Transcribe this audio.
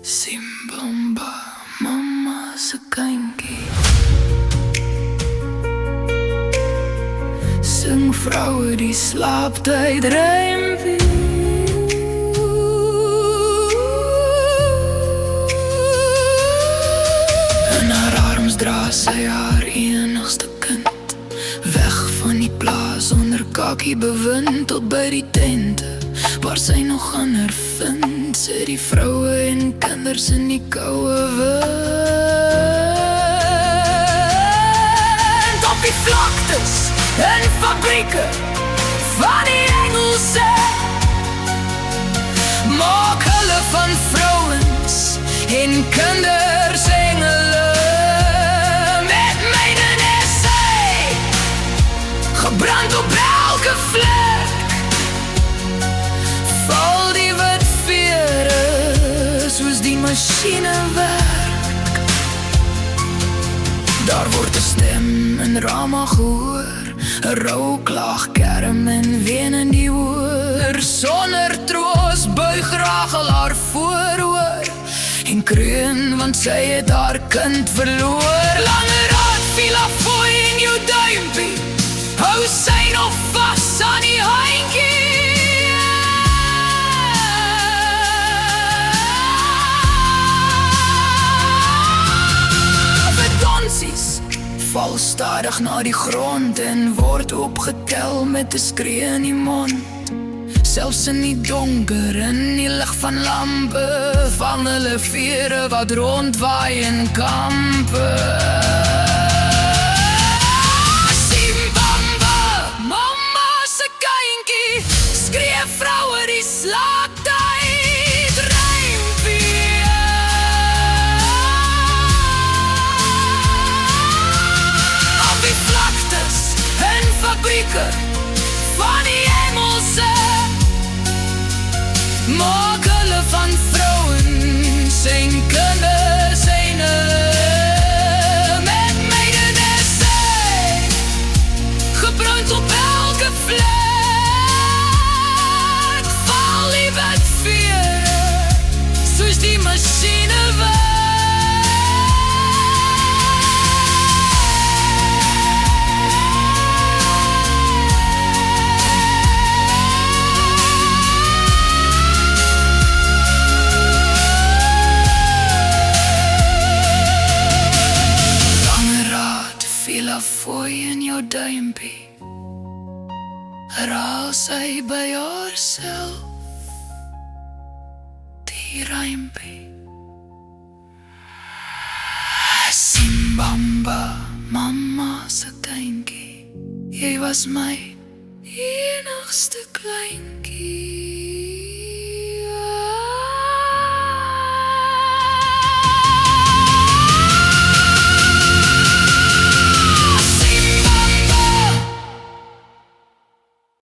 Simbamba, mama se kindjie. Sing vroue die slaaptyd rympie. In haar arms dra sy haar enigste kind, weg van die plaas onder kakie bewind, tot by die tente waar sy nog ander vind. Sy die vroue en kinders in die koue wind. Op die vlaktes en fabrieke van die Engelse maak hulle van vrouens en kinders engele. Met myne is sy gebrand op elke vlek. Val die wit vere soos die machine werk. Daar word 'n stem in Rama gehoor, 'n rouklaagkerm en ween in die oor. Sonder troos buig Rachel haar vooroor en kreun, want sy het haar kind verloor. Langeraad viel haar fooi in jou duimpie, hou sy nog vas aan die handjie. Val stadig na die grond en word opgetel met 'n skree in die mond. Selfs in die donker, in die lig van lampe, van hulle vere wat rondwaai in kampe. Simbamba, mama se kindjie, skree vroue die slaaptyd rympie. Fabrieke van die Engelse maak hulle van vrouens en kinders engele. Met myne is sy gebrand op elke vlek. Val die wit vere soos die machine werk. Fooi in jou duimpie, raal sy by haarself die rympie. Simbamba, mama se kindjie, jy was my enigste kleinkie.